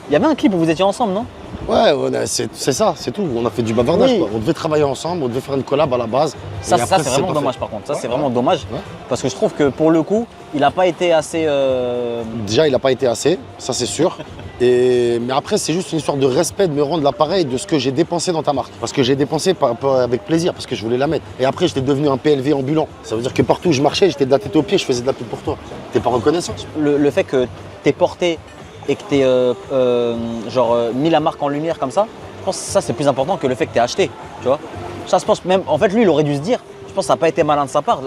Il y avait un clip où vous étiez ensemble, non? Ouais, c'est ça, c'est tout. On a fait du bavardage, Oui. quoi. On devait travailler ensemble, on devait faire une collab à la base. Ça, Et ça après, c'est vraiment pas dommage fait. par contre. Ça, Ouais, c'est ouais. vraiment dommage. Ouais. Parce que je trouve que pour le coup, il n'a pas été assez. Déjà, il n'a pas été assez, ça c'est sûr. Mais après, c'est juste une histoire de respect, de me rendre l'appareil de ce que j'ai dépensé dans ta marque. Parce que j'ai dépensé pas avec plaisir, parce que je voulais la mettre. Et après, j'étais devenu un PLV ambulant. Ça veut dire que partout où je marchais, j'étais de la tête aux pieds, je faisais de la pub pour toi. T'es pas reconnaissant. Le fait que tu aies porté et que tu aies mis la marque en lumière comme ça, je pense que ça c'est plus important que le fait que tu aies acheté. Tu vois, ça je pense même. En fait, lui, il aurait dû se dire. Je pense que ça n'a pas été malin de sa part.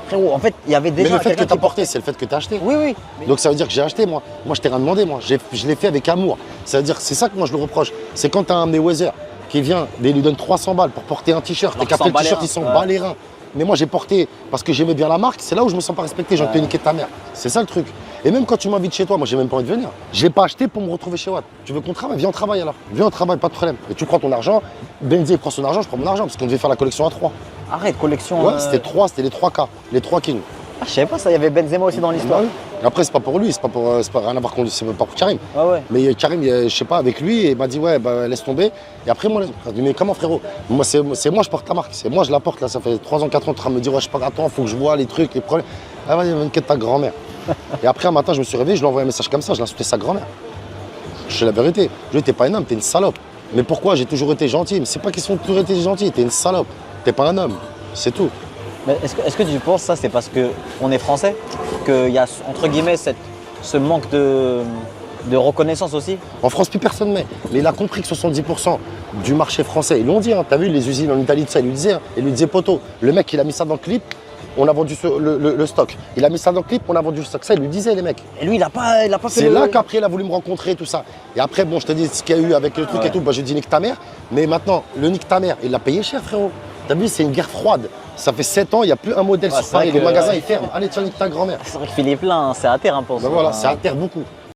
Frérot, en fait, il y avait déjà. Mais le fait que quelqu'un tu as qui porté, c'est le fait que tu as acheté. Oui, oui. Donc ça veut dire que j'ai acheté, moi. Moi, je t'ai rien demandé, moi. Je l'ai fait avec amour. Ça veut dire, c'est ça que moi je le reproche. C'est quand tu as un Mayweather qui vient et il lui donne 300 balles pour porter un t-shirt Alors et qu'après qu'il le s'en bat t-shirt, les il s'en reins. bat les reins. Mais moi, j'ai porté parce que j'aimais bien la marque. C'est là où je me sens pas respecté. J'ai envie de te niquer ta mère. C'est ça le truc. Et même quand tu m'invites chez toi, moi, j'ai même pas envie de venir. Je l'ai pas acheté pour me retrouver chez Watt. Tu veux qu'on travaille? Viens, on travaille alors. Viens, on travaille, pas de problème. Et tu prends ton argent. Benzi prend son argent, je prends mon argent parce qu'on devait faire la collection à 3. Arrête, collection. Ouais, c'était 3, c'était les 3 K, les 3 kings. Ah, je savais pas ça, il y avait Benzema aussi dans l'histoire. Ouais. Après, c'est pas pour lui, c'est pas rien à voir contre, c'est pas pour Karim. Ah ouais. Mais Karim, je sais pas, avec lui, il m'a dit ouais, bah, laisse tomber. Et après, moi, je dis mais comment frérot? Moi, c'est moi, je porte ta marque. C'est moi, je la porte là. Ça fait 3 ans, 4 ans, tu es en train de me dire ouais, je sais pas, attends, faut que je vois les trucs, les problèmes. Ah vas-y, inquiète ta grand-mère. Et après, un matin, je me suis réveillé, je lui ai envoyé un message comme ça, je l'ai insulté sa grand-mère. Je sais la vérité. Je lui ai dit t'es pas un homme, t'es une salope. Mais pourquoi? J'ai toujours été gentil. Mais c'est pas question de toujours été gentil. T'es une salope. T'es pas un homme. C'est tout. Mais est-ce que tu penses ça, c'est parce qu'on est français, qu'il y a entre guillemets ce manque de reconnaissance aussi? En France, plus personne met. Mais il a compris que 70% du marché français, ils l'ont dit, hein, t'as vu les usines en Italie, tout ça, ils lui disaient, poto, le mec, il a mis ça dans le clip, on a vendu le stock. Il a mis ça dans le clip, on a vendu le stock. Ça, il lui disait, les mecs. Et lui, il a pas fait C'est là qu'après, il a voulu me rencontrer, tout ça. Et après, bon, je te dis ce qu'il y a eu avec le truc et tout, bah, j'ai dit nique ta mère. Mais maintenant, le nique ta mère, il l'a payé cher, frérot. T'as vu, c'est une guerre froide. Ça fait 7 ans, il n'y a plus un modèle sur c'est Paris. vrai Les que, magasins, ils ferment. Allez, tiens, nique ta grand-mère. C'est vrai que Philippe Plein, c'est à terre, hein, pour Ben voilà, c'est à terre beaucoup.